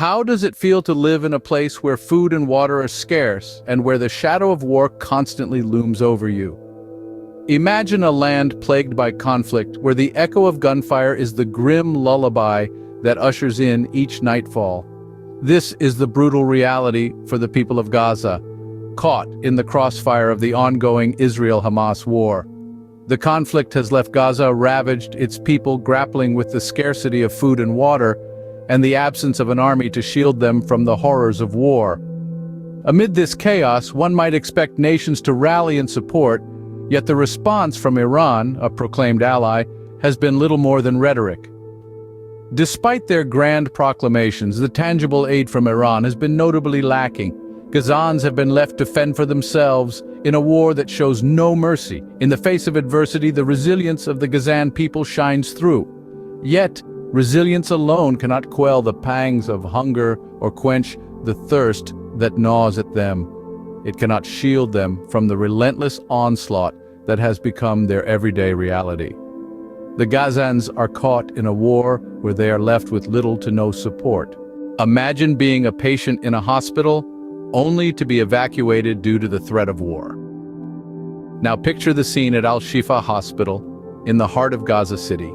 How does it feel to live in a place where food and water are scarce and where the shadow of war constantly looms over you? Imagine a land plagued by conflict where the echo of gunfire is the grim lullaby that ushers in each nightfall. This is the brutal reality for the people of Gaza, caught in the crossfire of the ongoing Israel-Hamas war. The conflict has left Gaza ravaged, its people grappling with the scarcity of food and water, and the absence of an army to shield them from the horrors of war. Amid this chaos, one might expect nations to rally in support, yet the response from Iran, a proclaimed ally, has been little more than rhetoric. Despite their grand proclamations, the tangible aid from Iran has been notably lacking. GAZAN'S have been left to fend for themselves in a war that shows no mercy. In the face of adversity, the resilience of the Gazan people shines through. Yet, resilience alone cannot quell the pangs of hunger or quench the thirst that gnaws at them. It cannot shield them from the relentless onslaught that has become their everyday reality. The GAZAN'S are caught in a war where they are left with little to no support. Imagine being a patient in a hospital only to be evacuated due to the threat of war. Now picture the scene at Al-Shifa Hospital in the heart of Gaza City.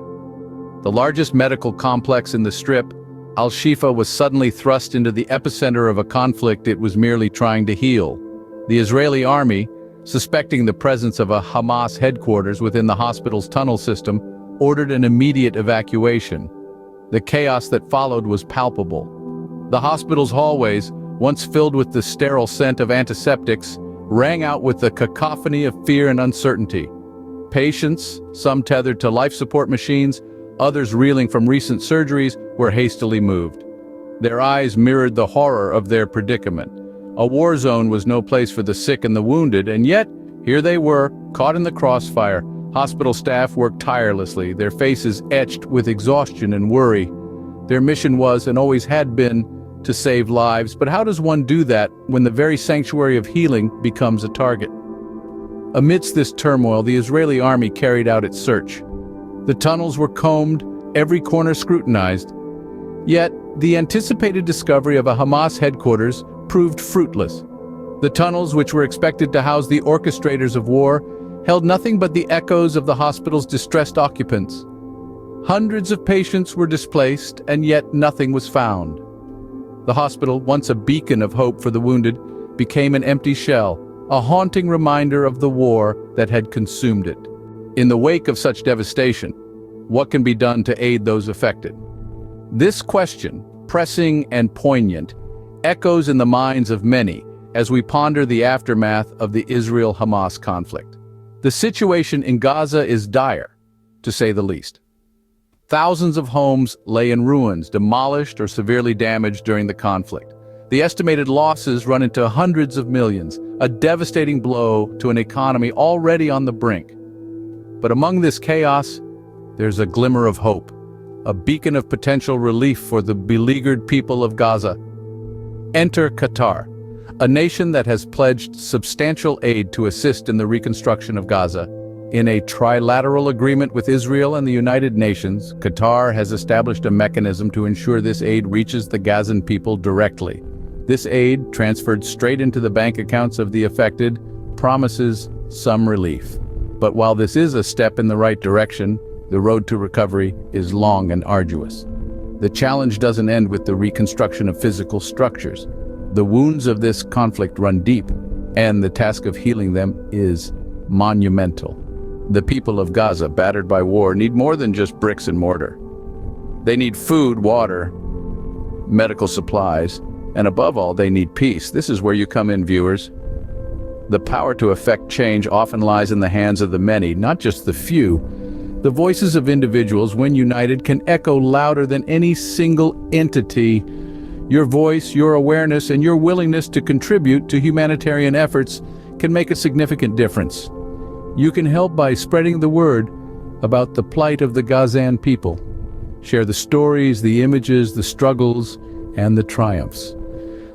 The largest medical complex in the Strip, Al-Shifa was suddenly thrust into the epicenter of a conflict it was merely trying to heal. The Israeli army, suspecting the presence of a Hamas headquarters within the hospital's tunnel system, ordered an immediate evacuation. The chaos that followed was palpable. The hospital's hallways, once filled with the sterile scent of antiseptics, rang out with the cacophony of fear and uncertainty. Patients, some tethered to life support machines, others reeling from recent surgeries, were hastily moved. Their eyes mirrored the horror of their predicament. A war zone was no place for the sick and the wounded, and yet, here they were, caught in the crossfire. Hospital staff worked tirelessly, their faces etched with exhaustion and worry. Their mission was, and always had been, to save lives, but how does one do that when the very sanctuary of healing becomes a target? Amidst this turmoil, the Israeli army carried out its search. The tunnels were combed, every corner scrutinized. Yet, the anticipated discovery of a Hamas headquarters proved fruitless. The tunnels, which were expected to house the orchestrators of war, held nothing but the echoes of the hospital's distressed occupants. Hundreds of patients were displaced, and yet nothing was found. The hospital, once a beacon of hope for the wounded, became an empty shell, a haunting reminder of the war that had consumed it. In the wake of such devastation, what can be done to aid those affected? This question, pressing and poignant, echoes in the minds of many as we ponder the aftermath of the Israel-Hamas conflict. The situation in Gaza is dire, to say the least. Thousands of homes lay in ruins, demolished or severely damaged during the conflict. The estimated losses run into hundreds of millions, a devastating blow to an economy already on the brink. But among this chaos, there's a glimmer of hope, a beacon of potential relief for the beleaguered people of Gaza. Enter Qatar, a nation that has pledged substantial aid to assist in the reconstruction of Gaza. In a trilateral agreement with Israel and the United Nations, Qatar has established a mechanism to ensure this aid reaches the Gazan people directly. This aid, transferred straight into the bank accounts of the affected, promises some relief. But while this is a step in the right direction, the road to recovery is long and arduous. The challenge doesn't end with the reconstruction of physical structures. The wounds of this conflict run deep, and the task of healing them is monumental. The people of Gaza, battered by war, need more than just bricks and mortar. They need food, water, medical supplies, and above all, they need peace. This is where you come in, viewers. The power to effect change often lies in the hands of the many, not just the few. The voices of individuals, when united, can echo louder than any single entity. Your voice, your awareness, and your willingness to contribute to humanitarian efforts can make a significant difference. You can help by spreading the word about the plight of the Gazan people. Share the stories, the images, the struggles, and the triumphs.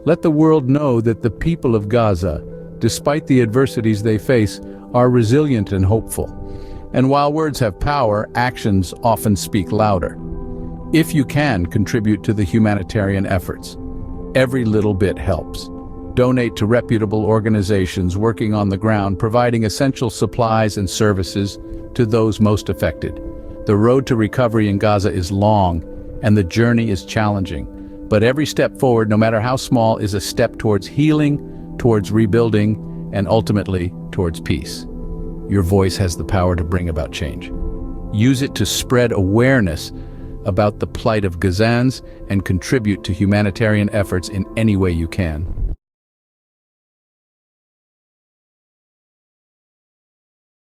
Let the world know that the people of Gaza, despite the adversities they face, are resilient and hopeful. And while words have power, actions often speak louder. If you can, contribute to the humanitarian efforts. Every little bit helps. Donate to reputable organizations working on the ground, providing essential supplies and services to those most affected. The road to recovery in Gaza is long, and the journey is challenging. But every step forward, no matter how small, is a step towards healing, towards rebuilding, and ultimately, towards peace. Your voice has the power to bring about change. Use it to spread awareness about the plight of GAZAN'S and contribute to humanitarian efforts in any way you can.